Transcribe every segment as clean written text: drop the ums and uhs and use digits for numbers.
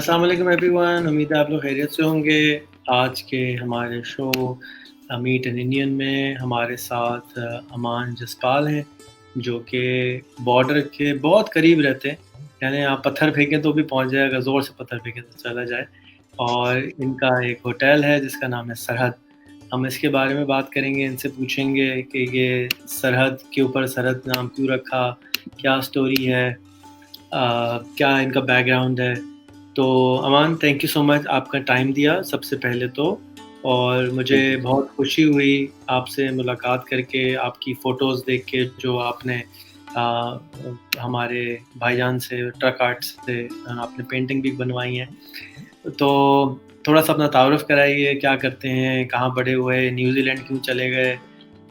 अस्सलाम वालेकुम एवरीवन, उम्मीद है आप लोग खैरियत से होंगे। आज के हमारे शो मीट एन इंडियन में हमारे साथ अमान जसपाल हैं, जो कि बॉर्डर के बहुत करीब रहते हैं। यानी आप पत्थर फेंकें तो भी पहुंच जाए, अगर ज़ोर से पत्थर फेंकें तो चला जाए। और इनका एक होटल है जिसका नाम है सरहद। हम इसके बारे में बात करेंगे, इनसे पूछेंगे कि ये सरहद के ऊपर सरहद नाम क्यों रखा, क्या स्टोरी है, क्या इनका बैकग्राउंड है। तो अमान, थैंक यू सो मच, आपका टाइम दिया सबसे पहले तो। और मुझे थैंक यू। बहुत खुशी हुई आपसे मुलाकात करके, आपकी फ़ोटोज़ देख के जो आपने आ, हमारे भाईजान से, ट्रक आर्ट से आपने पेंटिंग भी बनवाई हैं। तो थोड़ा सा अपना तारुफ कराइए, क्या करते हैं, कहाँ बड़े हुए, न्यूजीलैंड क्यों चले गए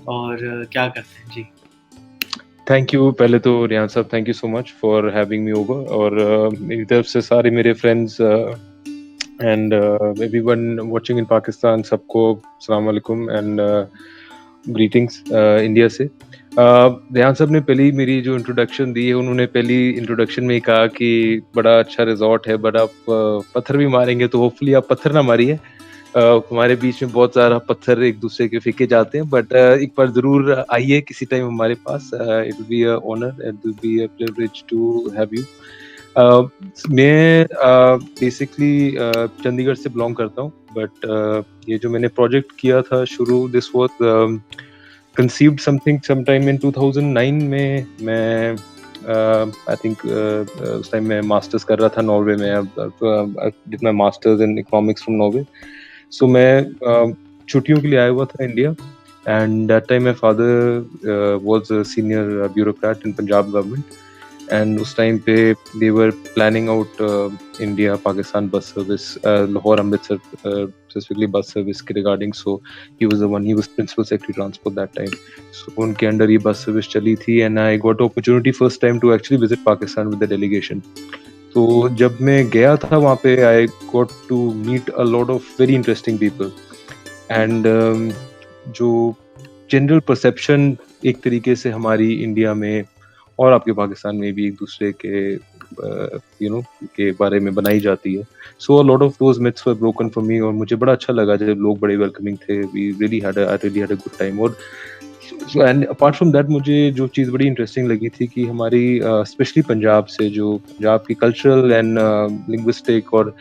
और क्या करते हैं जी। Thank you. पहले तो रियान साहब, thank you so much for having me over. और मेरी तरफ से सारे मेरे फ्रेंड्स एंड एवरीवन वाचिंग इन पाकिस्तान, सबको अस्सलाम वालेकुम एंड ग्रीटिंग्स इंडिया से। रियान साहब ने पहली मेरी जो इंट्रोडक्शन दी है, उन्होंने पहली इंट्रोडक्शन में ही कहा कि बड़ा अच्छा रिजॉर्ट है, बट आप पत्थर भी मारेंगे तो होपफुली आप पत्थर ना मारिए। हमारे बीच में बहुत सारा पत्थर एक दूसरे के फेंके जाते हैं, बट एक बार जरूर आइए किसी टाइम हमारे पास। It will be a honour, it will be a privilege to have you. मैं बेसिकली चंडीगढ़ से बिलोंग करता हूँ, बट ये जो मैंने प्रोजेक्ट किया था शुरू, this was conceived something sometime in 2009 में। मैं आई थिंक उस टाइम मैं मास्टर्स कर रहा था नॉर्वे में। अब did my masters in economics from Norway. So मैं छुट्टियों के लिए आया हुआ था India, and that time my father was a senior bureaucrat in Punjab government. And उस टाइम पे they were planning out India Pakistan bus service, Lahore Amritsar specifically bus service के regarding. So he was principal secretary transport that time. So उनके under ये bus service चली थी, and I got opportunity first time to actually visit Pakistan with the delegation. तो जब मैं गया था वहाँ पे, I got to meet a lot of very interesting people. And जो जनरल परसेप्शन एक तरीके से हमारी इंडिया में और आपके पाकिस्तान में भी एक दूसरे के के बारे में बनाई जाती है, so a lot of those myths were broken for me. और मुझे बड़ा अच्छा लगा जब लोग बड़े वेलकमिंग थे। We really had a good time. और एंड अपार्ट फ्रॉम दैट, मुझे जो चीज़ बड़ी इंटरेस्टिंग लगी थी कि हमारी स्पेशली पंजाब से, जो पंजाब की कल्चरल एंड लिंग्विस्टिक और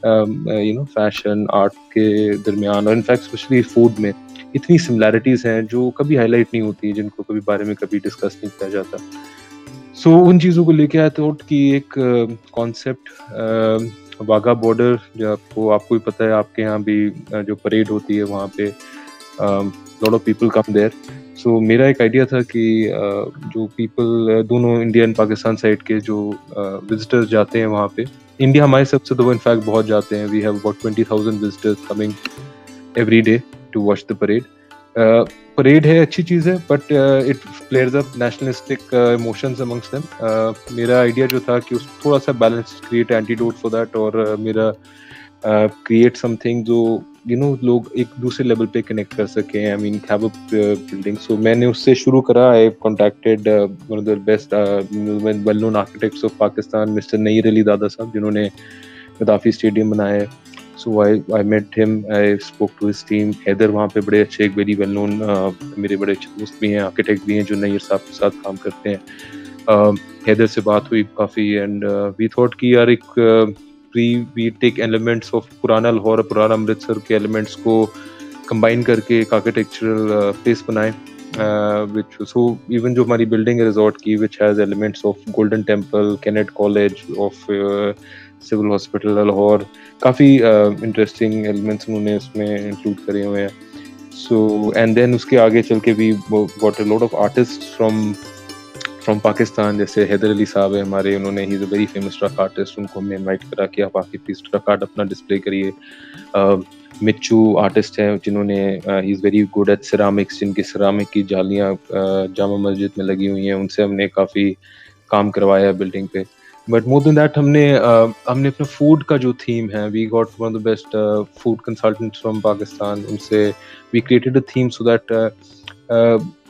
फैशन आर्ट के दरमियान, और इनफैक्ट स्पेशली फूड में इतनी सिमिलैरिटीज हैं जो कभी हाईलाइट नहीं होती, जिनको कभी बारे में कभी डिस्कस नहीं किया जाता। सो उन चीज़ों को लेके आई थॉट कि एक कॉन्सेप्ट वाघा बॉर्डर, जो आपको ही पता है, आपके यहाँ भी जो परेड होती है वहाँ पे lot of people come there. So मेरा एक आइडिया था कि जो पीपल दोनों इंडिया एंड पाकिस्तान साइड के जो विजिटर्स जाते हैं वहाँ पे, इंडिया हमारे सबसे तो इनफैक्ट बहुत जाते हैं। We have about 20,000 visitors coming every day to watch the parade. Parade है, अच्छी चीज़ है, but it players up nationalistic emotions amongst them. मेरा आइडिया जो था कि उस थोड़ा सा balance create antidote for that, और मेरा क्रिएट समथिंग जो लोग एक दूसरे लेवल पे कनेक्ट कर सके। I mean have a building. So मैंने उससे शुरू करा। I contacted one of the best well known architects of Pakistan, mister Nayyar Ali Dada Sahab, जिन्होंने गद्दाफी स्टेडियम बनाया है। So I met him, I spoke to his team. Haider वहाँ पे बड़े अच्छे, एक वेरी वेल नोन, मेरे बड़े अच्छे दोस्त भी हैं, आर्किटेक्ट भी हैं, जो नैयर साहब के साथ काम करते हैं। हैदर से बात हुई काफ़ी, एंड वी थॉट कि यार एक वी टेक एलिमेंट्स ऑफ पुराना लाहौर और पुराना अमृतसर के एलिमेंट्स को कंबाइन करके एक आर्किटेक्चरल प्लेस बनाएं। which so even जो हमारी बिल्डिंग है रिजॉर्ट की, which has elements of Golden Temple, Kinnaird College of Civil Hospital Lahore, काफ़ी इंटरेस्टिंग एलिमेंट्स उन्होंने उसमें इंक्लूड करे हुए हैं। सो एंड देन उसके आगे चल के भी got a lot of artist from Pakistan, जैसे हैदर अली साहब है हमारे, उन्होंने he is a very famous truck artist. उनको हमने इनवाइट करा कि आप आके प्लीज ट्रक आर्ट अपना डिस्प्ले करिए। मिच्चू आर्टिस्ट हैं, जिन्होंने he is very good at ceramics, जिनकी सिरामिक की जालियाँ जामा मस्जिद में लगी हुई हैं, उनसे हमने काफ़ी काम करवाया बिल्डिंग पे। बट मोर देन दैट, हमने अपना फूड का जो थीम है, we got one of the best food consultants from Pakistan. उनसे we created a theme so that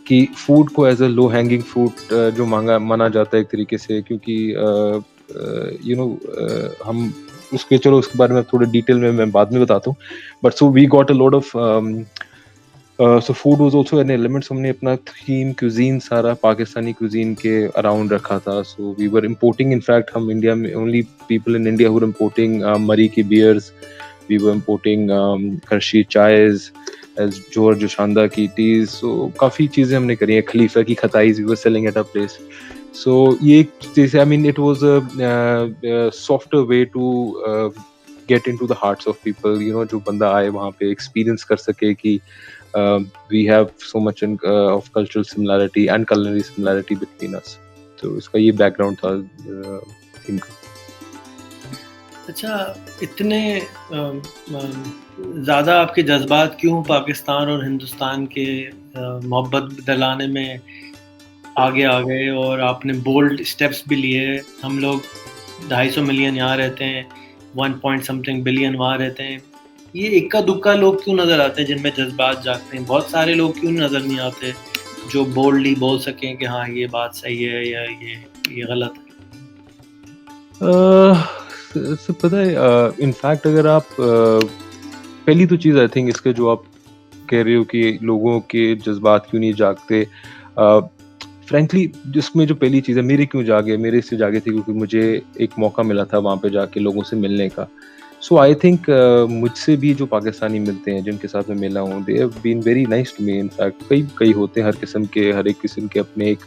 कि फूड को as a low hanging fruit जो माना जाता है एक तरीके से, क्योंकि हम उसके चलो उसके बारे में थोड़े डिटेल में मैं बाद में बताता हूँ. But so we got a lot of so food was also an element. So हमने अपना थीम क्यूजीन सारा पाकिस्तानी क्यूजीन के अराउंड रखा था. So we were importing, in fact हम इंडिया में only people in India who were importing मरी की beers. We were importing करशी चायज, जोर जोशांदा की टीज. So काफ़ी चीज़ें हमने करी हैं. खलीफा की खताईज we were selling at a place. So ये एक चीज़, I mean it was a softer way to get into the hearts of people. You know, जो बंदा आए वहाँ पे experience कर सके कि we have so much of cultural similarity and culinary similarity between us. So इसका ये background था theme का. अच्छा, इतने ज़्यादा आपके जज्बात क्यों पाकिस्तान और हिंदुस्तान के मोहब्बत दिलाने में आगे आ गए, और आपने बोल्ड स्टेप्स भी लिए? हम लोग 250 मिलियन यहाँ रहते हैं, 1 बिलियन वहाँ रहते हैं. ये इक्का दुक्का लोग क्यों नज़र आते हैं जिनमें जज्बात जागते हैं? बहुत सारे लोग क्यों नज़र नहीं आते जो बोल्डली बोल सकें कि हाँ ये बात सही है या ये गलत है? पता है, इनफैक्ट अगर आप पहली तो चीज़ आई थिंक इसके जो आप कह रहे हो कि लोगों के जज्बात क्यों नहीं जागते, फ्रैंकली जिसमें जो पहली चीज़ है, मेरे क्यों जागे, मेरे इससे जागे थे क्योंकि मुझे एक मौका मिला था वहाँ पे जाके लोगों से मिलने का. सो आई थिंक मुझसे भी जो पाकिस्तानी मिलते हैं जिनके साथ मैं मिला हूँ, they have been very nice to me. In fact कई होते हैं हर किस्म के, हर एक किस्म के अपने एक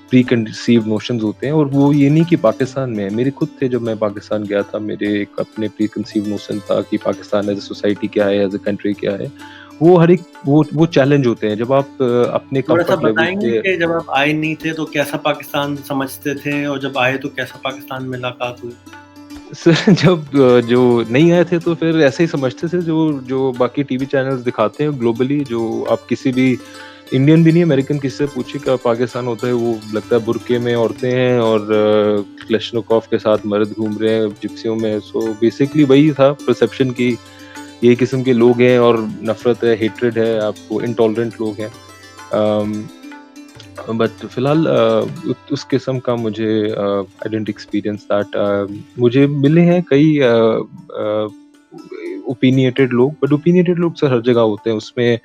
प्री कंसीव नोशंस होते हैं, और वो ये नहीं कि पाकिस्तान में है. मेरे खुद थे जब मैं पाकिस्तान गया था, मेरे एक अपने प्री कंसीव नोशन था कि पाकिस्तान एज ए सोसाइटी क्या है, एज ए कंट्री क्या है. वो हर एक वो चैलेंज होते हैं जब आप अपने थोड़ा सा कंफर्ट लेवल बताएंगे पे. कि जब आप आए नहीं थे तो कैसा पाकिस्तान समझते थे, और जब आए तो कैसा पाकिस्तान में मुलाकात हुई? सर जब जो नहीं आए थे तो फिर ऐसे ही समझते थे जो बाकी टीवी चैनल्स दिखाते हैं ग्लोबली. जो आप किसी भी इंडियन भी नहीं, अमेरिकन किसी से पूछे कि पाकिस्तान होता है, वो लगता है बुरके में औरतें हैं और क्लेशनोकॉफ के साथ मर्द घूम रहे हैं जिप्सियों में. सो बेसिकली वही था परसेप्शन की ये किस्म के लोग हैं और नफरत है, हेट्रेड है, आपको इंटॉलरेंट लोग हैं. बट फिलहाल उस किस्म का मुझे आई डिडंट एक्सपीरियंस दैट. मुझे मिले हैं कई ओपिनियटेड लोग, बट ओपिनियटेड लोग सर हर जगह होते हैं उसमें.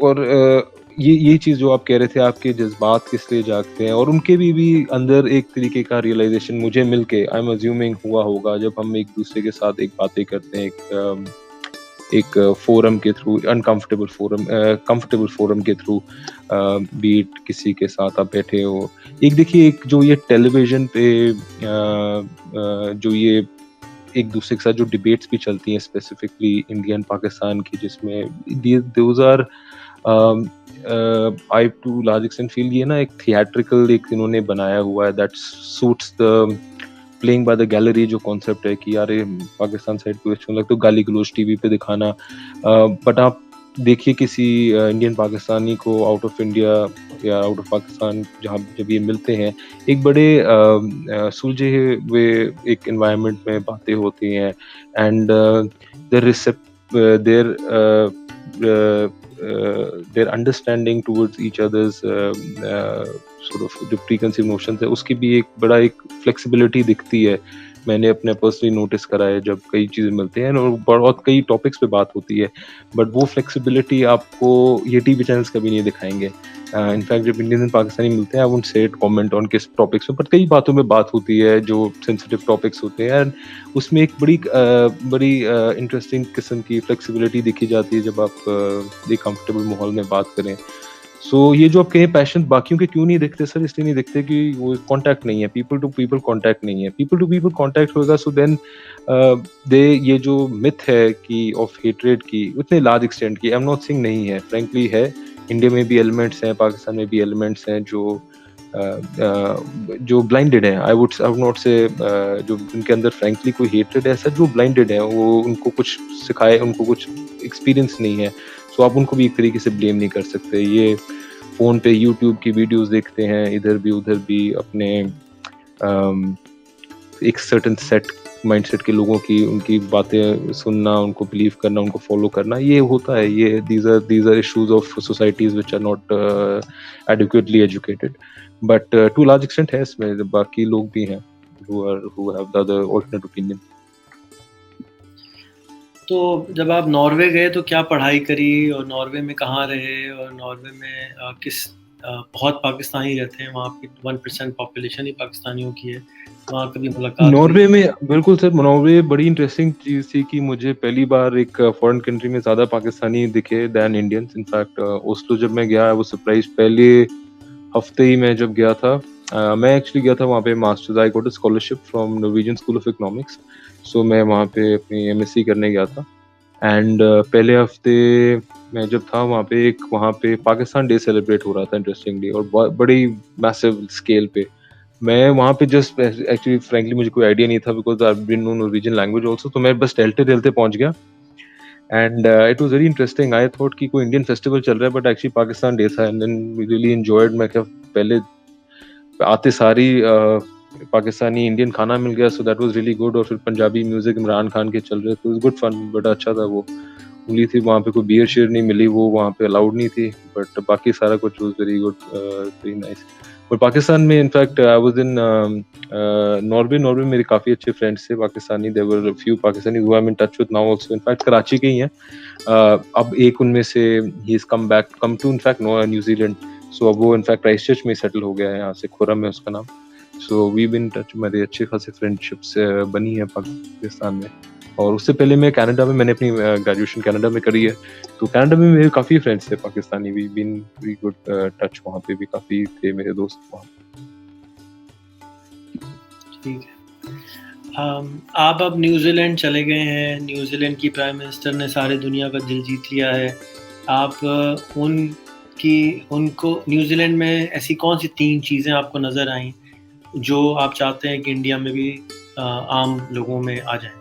और ये चीज़ जो आप कह रहे थे, आपके जज्बात किस लिए जागते हैं, और उनके भी अंदर एक तरीके का रियलाइजेशन मुझे मिलके आई एम अज्यूमिंग हुआ होगा जब हम एक दूसरे के साथ एक बातें करते हैं एक फोरम के through, uncomfortable forum, comfortable forum के थ्रू, बीट किसी के साथ आप बैठे हो. एक देखिए, एक जो ये टेलीविजन पे जो ये एक दूसरे के साथ जो डिबेट्स भी चलती हैं स्पेसिफिकली इंडियन पाकिस्तान की, जिसमें those are I to large extent feel ये ना एक थिएट्रिकल एक इन्होंने बनाया हुआ है that suits the playing by the gallery. जो कॉन्सेप्ट है कि यार पाकिस्तान साइड को अच्छा लगता है गाली गलोच टीवी पे दिखाना, बट आप देखिए किसी इंडियन पाकिस्तानी को आउट ऑफ इंडिया या आउट ऑफ पाकिस्तान जहाँ जब ये मिलते हैं, एक बड़े सुलझे हुए एक एनवायरनमेंट में बातें होती हैं, and their understanding towards each other's sort of जो preconceived notions है, उसकी भी एक बड़ा एक flexibility दिखती है. मैंने अपने पर्सनली नोटिस करा है जब कई चीज़ें मिलती हैं और बहुत कई टॉपिक्स पे बात होती है, बट वो फ्लेक्सिबिलिटी आपको ये टीवी चैनल्स कभी नहीं दिखाएंगे. इनफैक्ट जब इंडियन पाकिस्तानी मिलते हैं, I wouldn't say it comment on किस टॉपिक्स पे, बट कई बातों में बात होती है जो सेंसिटिव टॉपिक्स होते हैं, एंड उसमें एक बड़ी इंटरेस्टिंग किस्म की फ्लेक्सिबिलिटी दिखी जाती है जब आप एक कंफर्टेबल माहौल में बात करें. सो ये जो आप कहें पैशन बाकियों के क्यों नहीं दिखते सर, इसलिए नहीं दिखते कि वो कांटेक्ट नहीं है, पीपल टू पीपल कांटेक्ट नहीं है. पीपल टू पीपल कांटेक्ट होगा, सो देन ये जो मिथ है कि ऑफ हेट्रेड की उतने लार्ज एक्सटेंट की, आई एम नॉट सेइंग नहीं है, फ्रैंकली है. इंडिया में भी एलिमेंट्स हैं, पाकिस्तान में भी एलिमेंट्स हैं जो ब्लाइंडेड हैं. आई वुड नॉट से जो उनके अंदर फ्रैंकली कोई हेट्रेड है ऐसा, जो ब्लाइंडेड है, वो उनको कुछ सिखाए, उनको कुछ एक्सपीरियंस नहीं है, तो आप उनको भी एक तरीके से ब्लेम नहीं कर सकते. ये फ़ोन पे यूट्यूब की वीडियोस देखते हैं, इधर भी उधर भी अपने एक सर्टेन सेट माइंडसेट के लोगों की उनकी बातें सुनना, उनको बिलीव करना, उनको फॉलो करना, ये होता है. ये these are issues of societies which are not adequately educated, but to large extent है इसमें बाकी लोग भी हैं. who have the other alternate opinion. तो जब आप नॉर्वे गए तो क्या पढ़ाई करी और नॉर्वे में कहाँ रहे और नॉर्वे में बहुत पाकिस्तानी रहते हैं वहाँ की 1% पॉपुलेशन ही पाकिस्तानियों की है, वहाँ कभी मुलाकात नॉर्वे में बिल्कुल सर, नॉर्वे बड़ी इंटरेस्टिंग चीज़ थी कि मुझे पहली बार एक फॉरेन कंट्री में ज़्यादा पाकिस्तानी दिखे दैन इंडियंस। इनफैक्ट ओस्लो जब मैं गया वो सरप्राइज पहले हफ्ते ही मैं जब गया था, मैं एक्चुअली गया था वहाँ पे masters, I got a scholarship from Norwegian school of economics, so मैं वहाँ पे अपनी एमएससी करने गया था। एंड पहले हफ्ते मैं जब था वहाँ पे पाकिस्तान डे सेलिब्रेट हो रहा था इंटरेस्टिंगली, और बड़ी मैसिव स्केल पे। मैं वहाँ पे जस्ट एक्चुअली फ्रैंकली मुझे कोई आइडिया नहीं था because I didn't know Norwegian language also, तो मैं बस टहलते पहुँच गया। And it was very interesting, I thought कि कोई इंडियन फेस्टिवल चल रहा है बट एक्चुअली पाकिस्तान डे था। And then we really enjoyed. मैं क्या पहले आते सारी पाकिस्तानी इंडियन खाना मिल गया, so that was really good. और फिर पंजाबी म्यूजिक इमरान खान के चल रहे थे, गुड फन, बड़ा अच्छा था। वो मिली थी वहाँ पे, कोई बियर शेयर नहीं मिली, वो वहाँ पे अलाउड नहीं थी, बट बाकी सारा कुछ was very good, very nice. और पाकिस्तान में in fact I was in Norway मेरे काफ़ी अच्छे फ्रेंड्स थे Pakistani, there were few Pakistani who I am in touch with now also, in fact Karachi के ही हैं। अब एक उनमें से ही is come to in fact New Zealand, so अब वो इनफैक्ट क्राइस्टचर्च में सेटल हो गया है, यहाँ से खुरम है उसका नाम। सो वी बिन टच, मेरे अच्छे खासे फ्रेंडशिप्स बनी है पाकिस्तान में। और उससे पहले मैं कनाडा में, मैंने अपनी ग्रेजुएशन कनाडा में करी है, तो कनाडा में मेरे काफ़ी फ्रेंड्स थे Pakistani, we been very good touch, वहाँ पे भी काफ़ी थे मेरे दोस्त वहाँ। ठीक है। आप अब न्यूजीलैंड चले गए हैं, न्यूजीलैंड की प्राइम मिनिस्टर ने सारे दुनिया का दिल जीत लिया है। आप उनको न्यूजीलैंड में ऐसी कौन सी 3 चीज़ें आपको नज़र आई जो आप चाहते हैं कि इंडिया में भी आम लोगों में आ जाएं?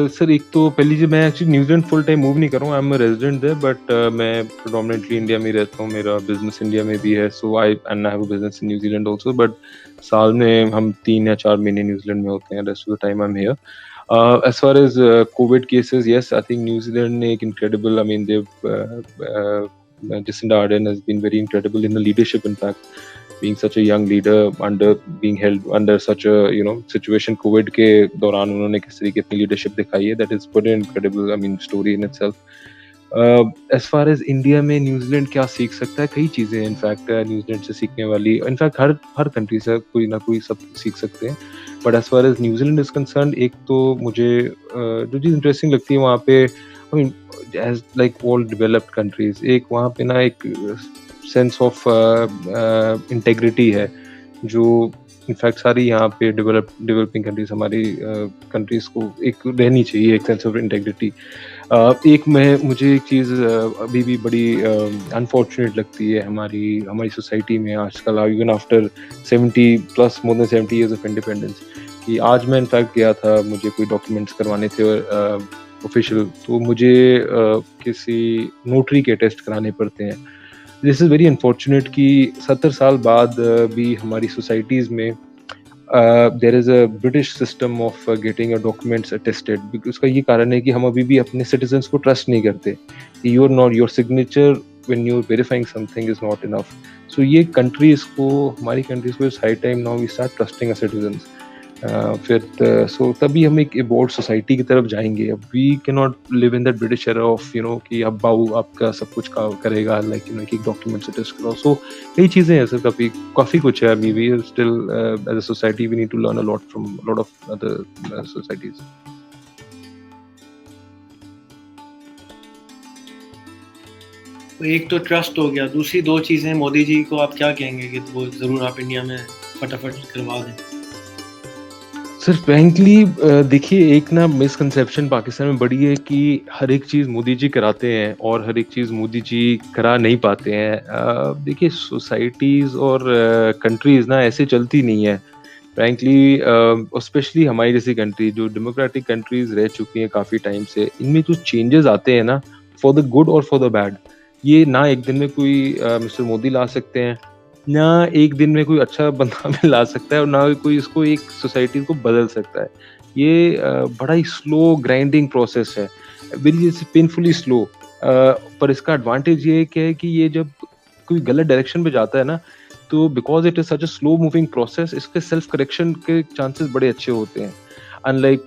सर एक तो पहली चीज़, मैं actually New Zealand full time move नहीं कर रहा हूँ, I am resident there, but मैं प्रेडोमिनेटली इंडिया में रहता हूँ, मेरा बिजनेस इंडिया में भी है, so I have a business in New Zealand also, but साल में हम 3 या 4 महीने न्यूजीलैंड में होते हैं, rest of the time I am here. As far as COVID cases, yes, I think New Zealand ने एक incredible, I mean, Jacinda Ardern has been very incredible in the leadership, in fact, being such a young leader being held under such a situation, COVID के दौरान उन्होंने किस तरीके अपनी leadership दिखाई है, that is pretty incredible, I mean, story in itself. As far as India में New Zealand क्या सीख सकता है, कई चीज़ें हैं इनफैक्ट न्यूजीलैंड से सीखने वाली, इनफैक्ट हर कंट्री से कोई ना कोई सब सीख सकते हैं, but as far as New Zealand is concern, एक तो मुझे जो चीज़ इंटरेस्टिंग लगती है वहाँ पे, I mean as like all developed countries, एक वहाँ पे ना एक सेंस ऑफ इंटेग्रिटी है जो इनफैक्ट सारी यहाँ पे डेवलपिंग कंट्रीज, हमारी कंट्रीज को एक रहनी चाहिए, एक सेंस ऑफ इंटेग्रिटी। मुझे एक चीज़ अभी भी बड़ी अनफॉर्चुनेट लगती है हमारी सोसाइटी में आजकल, even after 70+ more than 70 years of independence, कि आज मैं इनफैक्ट गया था, मुझे कोई डॉक्यूमेंट्स करवाने थे ऑफिशियल, तो मुझे किसी नोटरी के टेस्ट कराने पड़ते हैं। दिस इज़ वेरी अनफॉर्चुनेट कि 70 साल बाद भी हमारी सोसाइटीज़ में there is a British system of getting a documents attested. उसका ये कारण है कि हम अभी भी अपने सिटीजन्स को ट्रस्ट नहीं करते, your signature when you verifying something is not enough. So ये हमारी कंट्रीज़ को it's high time now we start trusting a citizens. फिर सो तभी हम एक इवॉल्व्ड सोसाइटी की तरफ जाएंगे। अब we can not live in that British era of कि अब बाबू आपका सब कुछ करेगा, लाइक कि डॉक्यूमेंट्स टेस्ट करो। सो कई चीज़ें हैं सर, काफ़ी कुछ है अभी भी, still as a society we need to learn a lot from lot of other societies. एक तो ट्रस्ट हो गया, दूसरी 2 चीज़ें मोदी जी को आप क्या कहेंगे कि वो ज़रूर आप इंडिया में फटाफट करवा दें? सर फ्रैंकली देखिए, एक ना मिसकंसेप्शन पाकिस्तान में बड़ी है कि हर एक चीज़ मोदी जी कराते हैं और हर एक चीज़ मोदी जी करा नहीं पाते हैं। देखिए सोसाइटीज़ और कंट्रीज़ ना ऐसे चलती नहीं है फ्रैंकली, स्पेशली हमारी जैसी कंट्री जो डेमोक्रेटिक कंट्रीज़ रह चुकी हैं काफ़ी टाइम से, इनमें जो चेंजेस आते हैं ना, फॉर द गुड और फॉर द बैड, ये ना एक दिन में कोई मिस्टर मोदी ला सकते हैं, ना एक दिन में कोई अच्छा बंदा में ला सकता है, और ना कोई इसको एक सोसाइटी को बदल सकता है। ये बड़ा ही स्लो ग्राइंडिंग प्रोसेस है, वेरी पेनफुली स्लो। पर इसका एडवांटेज ये है कि ये जब कोई गलत डायरेक्शन पे जाता है ना, तो because it is such a slow moving process, इसके सेल्फ करेक्शन के चांसेस बड़े अच्छे होते हैं, unlike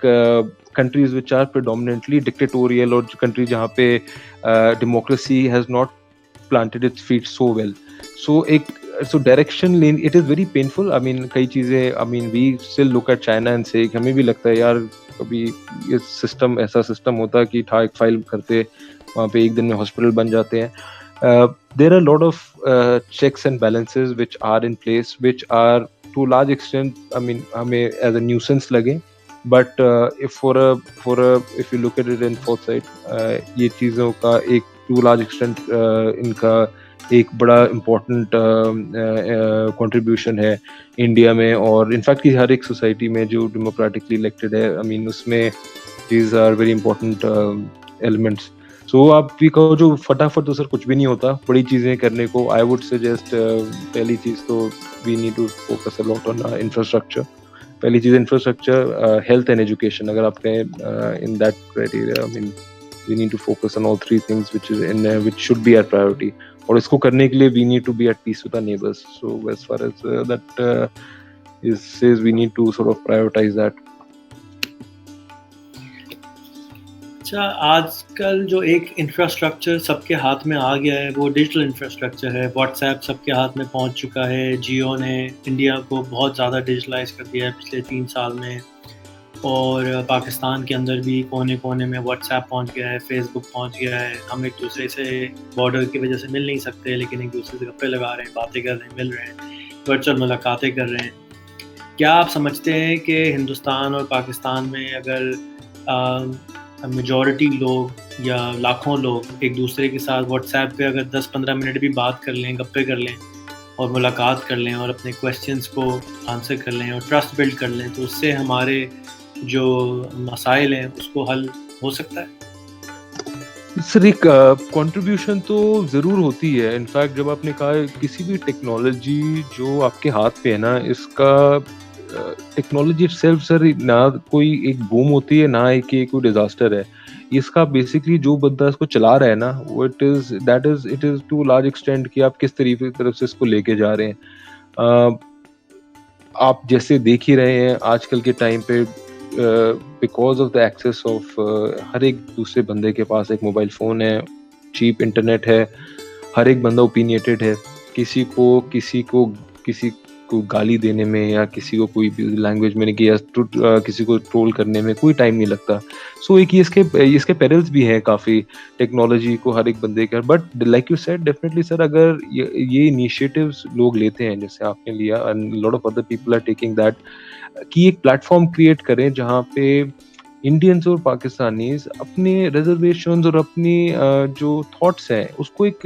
countries which are predominantly dictatorial, और कंट्री जहाँ पे democracy has not planted its feet so well. So direction lane, it is very painful. I mean, कई चीजें, I mean, we still look at China and say, हमें भी लगता है यार कभी ये सिस्टम, ऐसा सिस्टम होता कि था, एक फाइल करते वहाँ पे एक दिन में हॉस्पिटल बन जाते हैं. There are a lot of checks and balances which are in place, which are to a large extent, I mean, हमें as a nuisance लगे, but if if you look at it in foresight, ये चीज़ों का एक to a large extent इनका एक बड़ा important contribution है इंडिया में, और इनफैक्ट की हर एक सोसाइटी में जो डेमोक्रेटिकली इलेक्टेड है. आई मीन उसमें these are very important elements. So आप भी कहो जो फटाफट तो सर कुछ भी नहीं होता, बड़ी चीज़ें करने को आई वुड सजेस्ट, पहली चीज़ तो we need to focus a lot on infrastructure. पहली चीज़ इंफ्रास्ट्रक्चर, हेल्थ एंड एजुकेशन. अगर आप कहें in that criteria, I mean we need to focus on all three things which should be our priority, और इसको करने के लिए we need to be at peace with our neighbors. So as far as that says, we need to sort of prioritize that. अच्छा, आजकल जो एक infrastructure सबके हाथ में आ गया है वो डिजिटल इंफ्रास्ट्रक्चर है. व्हाट्सएप सबके हाथ में पहुंच चुका है. जियो ने इंडिया को बहुत ज़्यादा डिजिटलाइज कर दिया है पिछले 3 साल में, और पाकिस्तान के अंदर भी कोने कोने में व्हाट्सएप पहुंच गया है, फेसबुक पहुंच गया है. हम एक दूसरे से बॉर्डर की वजह से मिल नहीं सकते, लेकिन एक दूसरे से गप्पे लगा रहे हैं, बातें कर रहे हैं, मिल रहे हैं, वर्चुअल मुलाकातें कर रहे हैं. क्या आप समझते हैं कि हिंदुस्तान और पाकिस्तान में अगर मेजॉरिटी लोग या लाखों लोग एक दूसरे के साथ व्हाट्सएप पे अगर 10-15 मिनट भी बात कर लें, गप्पे कर लें और मुलाकात कर लें और अपने क्वेश्चंस को आंसर कर लें और ट्रस्ट बिल्ड कर लें, तो उससे हमारे जो मसाइल हैं उसको हल हो सकता है? सर एक कंट्रीब्यूशन तो ज़रूर होती है. इनफैक्ट जब आपने कहा किसी भी टेक्नोलॉजी जो आपके हाथ पे है ना, इसका टेक्नोलॉजी इटसेल्फ सर ना कोई एक बूम होती है, ना कि कोई डिजास्टर है. इसका बेसिकली जो बंदा इसको चला रहा है ना, वो it is to large extent कि आप किस तरीके की तरफ से इसको लेके जा रहे हैं. आप जैसे देख ही रहे हैं आजकल के टाइम पे, because of the access of हर एक दूसरे बंदे के पास एक मोबाइल फ़ोन है, चीप इंटरनेट है, हर एक बंदा ओपिनियटेड है. किसी को गाली देने में या किसी को कोई भी लैंग्वेज में या किसी को ट्रोल करने में कोई टाइम नहीं लगता. सो एक इसके पेरिल्स भी हैं काफ़ी टेक्नोलॉजी को हर एक बंदे का. But like you said, definitely sir अगर ये इनिशिएटिव्स लोग लेते हैं जैसे आपने लिया, and lot of other people are taking that, कि एक प्लेटफॉर्म क्रिएट करें जहाँ पे इंडियंस और पाकिस्तानीज अपने रिजर्वेशंस और अपनी जो थॉट्स हैं उसको एक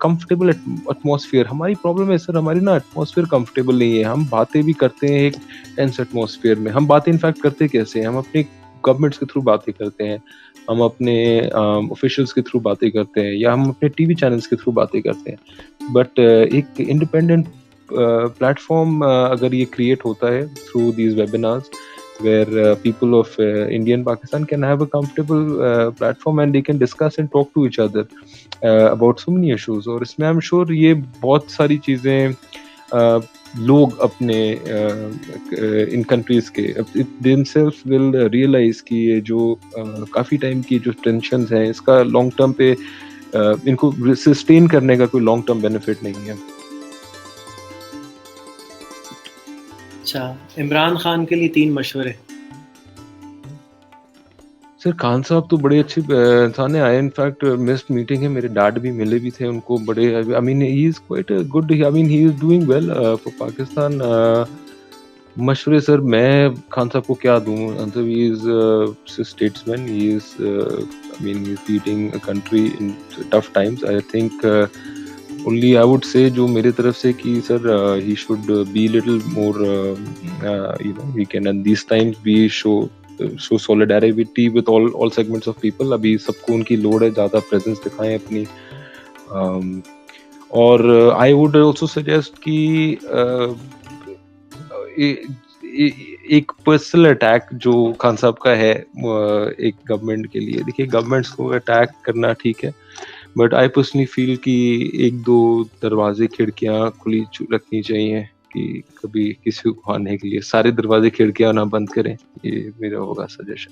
कंफर्टेबल एटमॉस्फेयर. हमारी प्रॉब्लम है सर, हमारी ना एटमॉस्फेयर कंफर्टेबल नहीं है. हम बातें भी करते हैं एक टेंस एटमॉस्फेयर में. हम बातें इनफैक्ट करते कैसे हैं, हम अपने गवर्नमेंट्स के थ्रू बातें करते हैं, हम अपने ऑफिशियल्स के थ्रू बातें करते हैं, या हम अपने टीवी चैनल्स के थ्रू बातें करते हैं. बट एक इंडिपेंडेंट प्लेटफॉर्म अगर ये क्रिएट होता है through these webinars, where people of India and Pakistan can have a comfortable platform and they can discuss and talk to each other about so many issues. और इसमें I'm sure ये बहुत सारी चीज़ें लोग अपने इन कंट्रीज के themselves will realize कि ये जो काफ़ी टाइम की जो टेंशन्स हैं, इसका लॉन्ग टर्म पे इनको सस्टेन करने का कोई लॉन्ग टर्म बेनिफिट नहीं है. अच्छा, इमरान खान के लिए 3 मशवरे. सर खान साहब तो बड़े अच्छे इंसान है. आई इनफैक्ट मिस्ड मीटिंग है, मेरे डैड भी मिले भी थे उनको. बड़े I mean he is quite good, I mean he is doing well for Pakistan. मशवरे सर मैं खान साहब को क्या दूं, answer he is statesman, he is I mean he is leading a country in tough times. I think only I would say जो मेरे तरफ से कि sir he should be little more he can at these times be show solidarity with all segments of people. अभी सबको उनकी load है, ज़्यादा प्रेजेंस दिखाएं अपनी. और I would also suggest कि एक पर्सनल अटैक जो खान साहब का है एक गवर्नमेंट के लिए, देखिए गवर्नमेंट्स को अटैक करना ठीक है, बट आई पर्सनली फील कि 1-2 दरवाजे खिड़कियाँ खुली रखनी चाहिए कि कभी किसी को आने के लिए सारे दरवाजे खिड़कियाँ ना बंद करें, ये मेरा होगा सजेशन।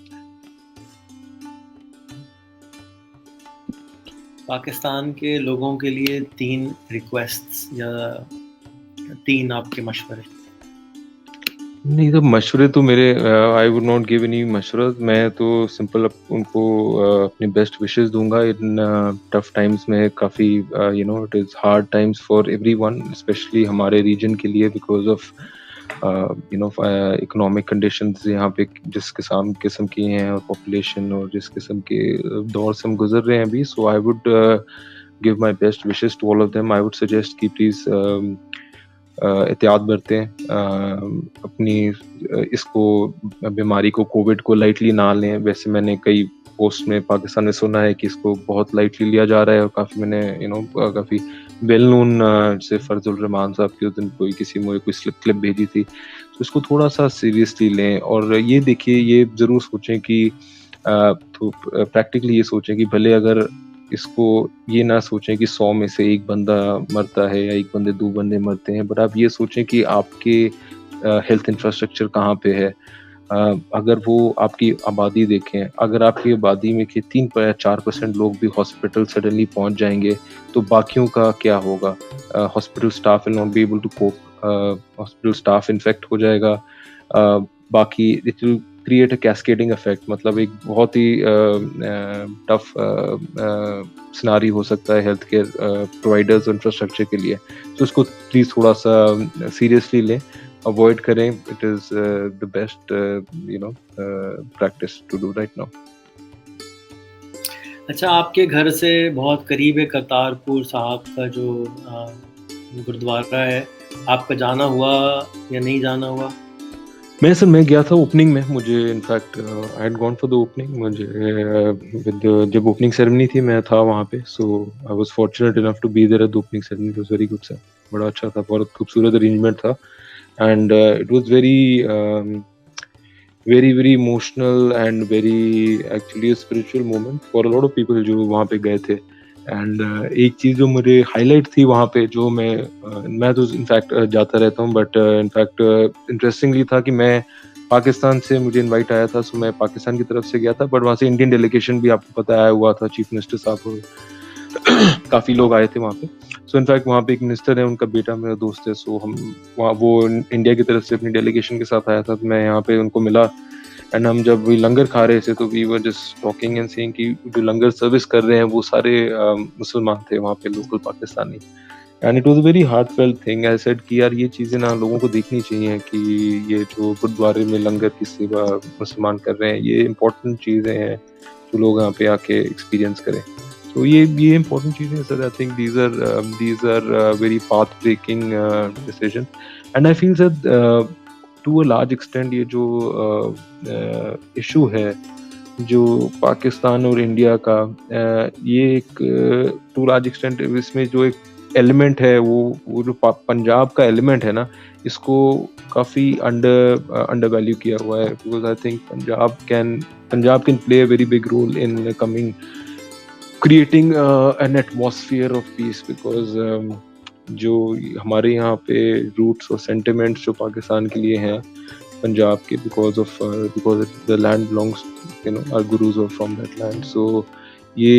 पाकिस्तान के लोगों के लिए 3 रिक्वेस्ट्स या 3 आपके मशवरे। नहीं तो मशवरे तो मेरे I would not give any मशवरा। मैं तो सिंपल उनको अपनी बेस्ट विशेस दूंगा इन टफ टाइम्स में। काफ़ी it is hard times for everyone, specially हमारे रीजन के लिए, बिकॉज ऑफ इकोनॉमिक कंडीशंस यहाँ पे जिस किस्म की हैं, और पॉपुलेशन और जिस किस्म के दौर से हम गुजर रहे हैं अभी। So I would give my best wishes to all of them. I would suggest कि प्लीज़ एहतियात बरतें, अपनी इसको बीमारी को, कोविड को लाइटली ना लें। वैसे मैंने कई पोस्ट में पाकिस्तान में सुना है कि इसको बहुत लाइटली लिया जा रहा है, और काफ़ी मैंने काफ़ी वेल नोन जैसे फर्जुल रहमान साहब की उस दिन मुझे कोई क्लिप भेजी थी, तो इसको थोड़ा सा सीरियसली लें। और ये देखिए, ये ज़रूर सोचें कि तो प्रैक्टिकली ये सोचें कि भले अगर इसको ये ना सोचें कि 100 में से 1 बंदा मरता है या 2 बंदे मरते हैं, बट आप ये सोचें कि आपके हेल्थ इंफ्रास्ट्रक्चर कहाँ पे है। अगर वो आपकी आबादी देखें, अगर आपकी आबादी में कि 3 या 4% लोग भी हॉस्पिटल सडनली पहुंच जाएंगे, तो बाकियों का क्या होगा? Hospital staff will not be able to cope, hospital staff infect हो जाएगा, बाकी it will create a cascading effect. मतलब एक बहुत ही टफ सिनारी हो सकता है हेल्थ केयर प्रोवाइडर्स और इंफ्रास्ट्रक्चर के लिए। तो उसको प्लीज़ थोड़ा सा सीरियसली लें, अवॉइड करें। It is the best practice to do right now. अच्छा, आपके घर से बहुत करीब है करतारपुर साहब का जो गुरुद्वारा है, आपका जाना हुआ या नहीं जाना हुआ? मैं गया था ओपनिंग में। मुझे in fact I had gone for the opening. मुझे जब ओपनिंग सेरेमनी थी मैं था वहाँ पे, so I was fortunate enough to be there at the opening ceremony. It was very good sir, बड़ा अच्छा था, बहुत खूबसूरत अरेंजमेंट था, and it was very very emotional and very actually spiritual moment for a lot of people जो वहाँ पे गए थे। एंड एक चीज़ जो मुझे हाईलाइट थी वहाँ पे, जो मैं तो इनफैक्ट जाता रहता हूँ, बट इनफैक्ट इंटरेस्टिंगली था कि मैं पाकिस्तान से मुझे इनवाइट आया था, सो मैं पाकिस्तान की तरफ से गया था, बट वहाँ से इंडियन डेलीगेशन भी आपको पता आया हुआ था, चीफ मिनिस्टर साहब काफ़ी लोग आए थे वहाँ पे। सो इनफैक्ट वहाँ पे एक मिनिस्टर है, उनका बेटा मेरा दोस्त है, सो हम वहाँ वो इंडिया की तरफ से अपनी डेलीगेशन के साथ आया था, तो मैं यहाँ पे उनको मिला। एंड हम जब भी लंगर खा रहे थे तो we were just talking and saying कि जो लंगर सर्विस कर रहे हैं वो सारे मुसलमान थे वहाँ पे, local Pakistani. And it was a very heartfelt thing. I said कि यार ये चीज़ें ना लोगों को देखनी चाहिए कि ये जो गुरुद्वारे में लंगर की सेवा मुसलमान कर रहे हैं, ये इम्पोर्टेंट चीज़ें हैं जो लोग यहाँ पे आके एक्सपीरियंस करें। तो ये इम्पोर्टेंट चीज़ें हैं sir. I think these are very path breaking decision, and I feel that to a large extent ये जो इशू है जो पाकिस्तान और इंडिया का, ये एक टू लार्ज एक्सटेंट इसमें जो एक एलिमेंट है वो जो पंजाब का एलिमेंट है ना, इसको काफ़ी अंडर वैल्यू किया हुआ है। Because I think Punjab can play a very big role in coming creating an atmosphere of peace. Because जो हमारे यहाँ पे रूट्स और सेंटिमेंट्स जो पाकिस्तान के लिए हैं पंजाब के, because the land belongs our gurus are from that land. So ये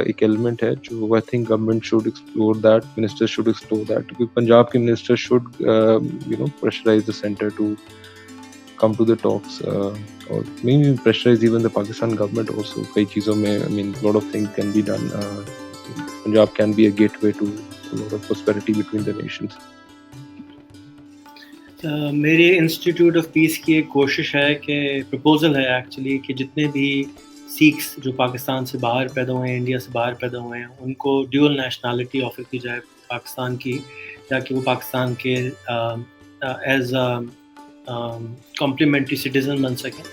एक एलिमेंट है जो I think government should explore that, minister should explore that, क्योंकि पंजाब के minister should pressurise the centre to come to the talks, or maybe pressurize even the Pakistan government also. कई चीज़ों में I mean a lot of things can be done. Punjab can be a gateway to a lot of prosperity between the nations. मेरे institute of peace की एक कोशिश है कि proposal है एक्चुअली कि जितने भी सिख्स जो पाकिस्तान से बाहर पैदा हुए हैं, इंडिया से बाहर पैदा हुए हैं, उनको ड्यूअल नेशनैलिटी ऑफर की जाए पाकिस्तान की, ताकि वो पाकिस्तान के एज कॉम्प्लीमेंट्री सिटीज़न बन सकें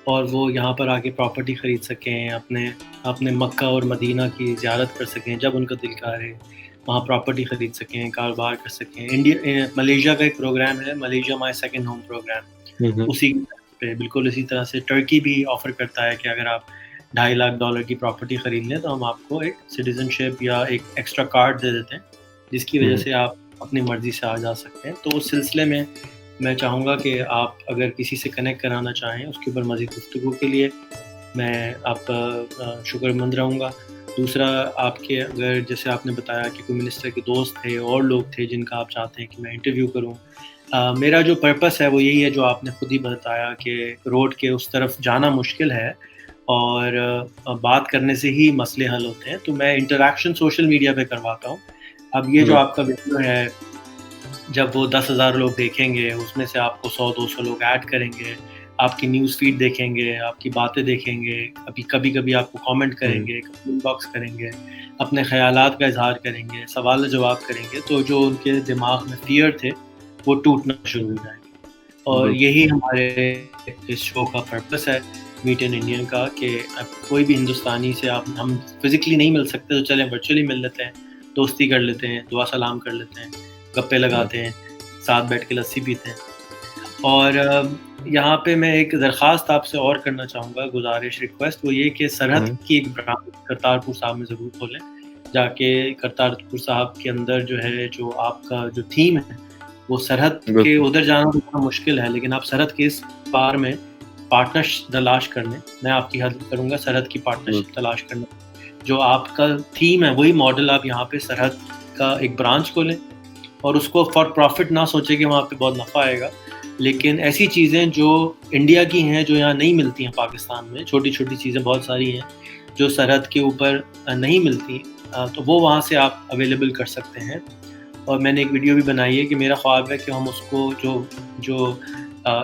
और वो यहाँ पर आके प्रॉपर्टी ख़रीद सकें, अपने मक्का और मदीना की ज़ियारत कर सकें जब उनका दिल करे, वहाँ प्रॉपर्टी ख़रीद सकें, कारोबार कर सकें। मलेशिया का एक प्रोग्राम है, Malaysia my second home program, उसी पे बिल्कुल इसी तरह से टर्की भी ऑफ़र करता है कि अगर आप $2.5 लाख की प्रॉपर्टी खरीद लें, तो हम आपको एक सिटीज़नशिप या एक एक्स्ट्रा कार्ड दे देते हैं, जिसकी वजह से आप अपनी मर्ज़ी से आ जा सकते हैं। तो उस सिलसिले में मैं चाहूँगा कि आप अगर किसी से कनेक्ट कराना चाहें, उसके ऊपर मज़ीद गुफ्तगू के लिए मैं आपका शुक्रमंद रहूँगा। दूसरा, आपके अगर जैसे आपने बताया कि कोई मिनिस्टर के दोस्त थे और लोग थे जिनका आप चाहते हैं कि मैं इंटरव्यू करूँ, मेरा जो पर्पस है वो यही है जो आपने खुद ही बताया कि रोड के उस तरफ जाना मुश्किल है और बात करने से ही मसले हल होते हैं। तो मैं इंटरैक्शन सोशल मीडिया पे करवाता हूँ। अब ये जो आपका वीडियो है, जब वो 10,000 लोग देखेंगे, उसमें से आपको 100-200 लोग ऐड करेंगे, आपकी न्यूज़ फीड देखेंगे, आपकी बातें देखेंगे, कभी-कभी आपको कमेंट करेंगे, कभी इनबॉक्स करेंगे, अपने ख़यालात का इज़हार करेंगे, सवाल-जवाब करेंगे, तो जो उनके दिमाग में फ़ियर थे, वो टूटना शुरू हो जाएँगे। और यही हमारे इस शो का पर्पस है, मीट एन इंडियन का, कि कोई भी हिंदुस्तानी से हम फ़िज़िकली नहीं मिल सकते, तो चलें वर्चुअली मिल लेते हैं, दोस्ती कर लेते हैं, दुआ सलाम कर लेते हैं, गप्पे लगाते हैं, साथ बैठ के लस्सी पीते हैं। और यहाँ पे मैं एक दरख्वास्त आपसे और करना चाहूँगा, गुज़ारिश, रिक्वेस्ट, वो ये कि सरहद की एक ब्रांच करतारपुर साहब में ज़रूर खोलें। जाके करतारपुर साहब के अंदर जो है, जो आपका जो थीम है, वो सरहद के उधर जाना तो बड़ा मुश्किल है, लेकिन आप सरहद के इस पार में पार्टनर्स तलाश कर लें। मैं आपकी हेल्प करूँगा सरहद की पार्टनरशिप तलाश करने। जो आपका थीम है, वही मॉडल आप यहाँ पे सरहद का एक ब्रांच खोलें और उसको फॉर प्रॉफिट ना सोचें कि वहाँ पे बहुत नफ़ा आएगा, लेकिन ऐसी चीज़ें जो इंडिया की हैं, जो यहाँ नहीं मिलती हैं पाकिस्तान में, छोटी-छोटी चीज़ें बहुत सारी हैं, जो सरहद के ऊपर नहीं मिलती, तो वो वहाँ से आप अवेलेबल कर सकते हैं। और मैंने एक वीडियो भी बनाई है कि मेरा ख्वाब है कि हम उसको जो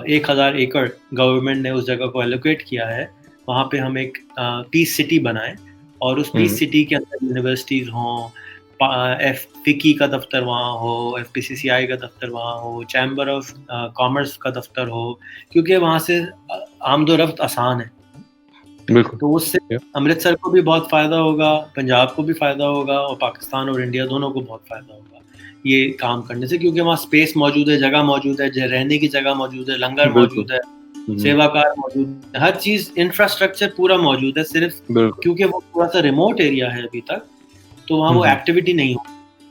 1000 एकड़ गवर्नमेंट ने उस जगह को एलोकेट किया है, वहाँ पे हम एक पीस सिटी बनाएँ और उस पीस सिटी के अंदर यूनिवर्सिटीज़ हों, FICCI का दफ्तर वहाँ हो, FPCCI का दफ्तर वहाँ हो, चैम्बर ऑफ कॉमर्स का दफ्तर हो, क्योंकि वहाँ से आमदोरफ्त आसान है। तो उससे अमृतसर को भी बहुत फ़ायदा होगा, पंजाब को भी फ़ायदा होगा और पाकिस्तान और इंडिया दोनों को बहुत फ़ायदा होगा ये काम करने से, क्योंकि वहाँ स्पेस मौजूद है, जगह मौजूद है, रहने की जगह मौजूद है, लंगर मौजूद है, सेवाकार मौजूद है, हर चीज़, इंफ्रास्ट्रक्चर पूरा मौजूद है। सिर्फ क्योंकि वो थोड़ा सा रिमोट एरिया है अभी तक, तो वहाँ वो एक्टिविटी नहीं हो,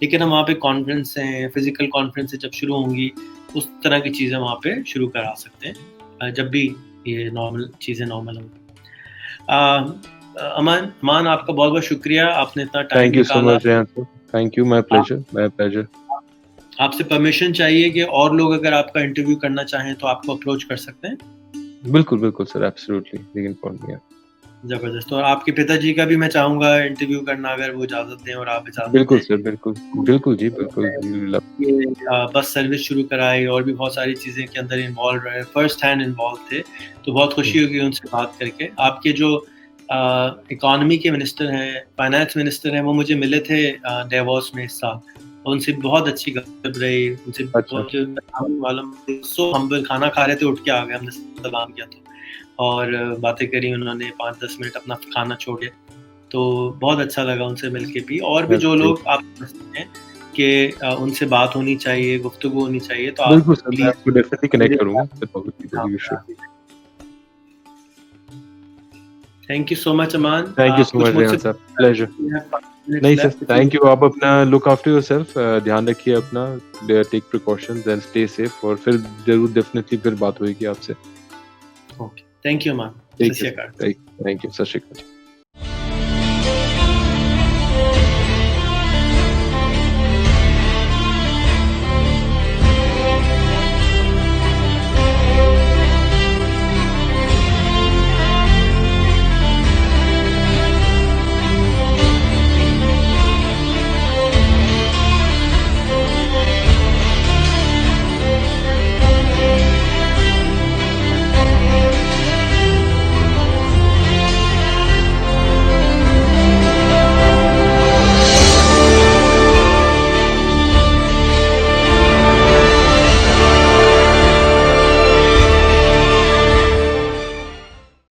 लेकिन हम वहाँ पे कॉन्फ्रेंस हैं, फिजिकल कॉन्फ्रेंस जब शुरू होंगी, उस तरह की चीज़ें वहाँ पे शुरू करा सकते हैं, जब भी ये नॉर्मल चीज़ें नॉर्मल होंगी। अमान, आपका बहुत-बहुत शुक्रिया, आपने इतना टाइम निकाला। Thank you so much Rehan sir, thank you, my pleasure. आपसे परमिशन चाहिए कि और लोग अगर आपका इंटरव्यू करना चाहें तो आपको अप्रोच कर सकते हैं? बिल्कुल sir, absolutely, you can call मी। ज़बरदस्त। और आपके पिताजी का भी मैं चाहूँगा इंटरव्यू करना, अगर वो इजाज़त दें और आप इजाज़त दें। बिल्कुल सर, बिल्कुल जी, बिल्कुल। ये बस सर्विस शुरू कराई और भी बहुत सारी चीज़ें के अंदर इन्वॉल्व रहे, फर्स्ट हैंड इन्वॉल्व थे, तो बहुत खुशी होगी उनसे बात करके। आपके जो इकोनॉमी के मिनिस्टर हैं, फाइनेंस मिनिस्टर हैं, वो मुझे मिले थे डेवोस में इस साल, उनसे बहुत अच्छी गपशप रही, उनसे सो हम्बल, खाना खा रहे थे, उठ के आ गए, हमने सलाम किया तो, और बातें करी उन्होंने 5-10 मिनट, अपना खाना छोड़ के, तो बहुत अच्छा लगा उनसे मिलके भी। और भी जो लोग आप समझते हैं कि उनसे बात होनी चाहिए, गुफ्तगू होनी चाहिए, तो आप प्लीज़, मैं आपको डेफिनेटली कनेक्ट करूँगा। Thank you so much Aman. Thank you so much Rehan sir, pleasure. नहीं सर, थैंक यू। आप अपना लुक आफ्टर योरसेल्फ, ध्यान रखिए अपना, take precautions and stay safe, और फिर जरूर डेफिनेटली फिर बात होगी आपसे। Okay, thank you Aman. Thank you, सत श्री अकाल।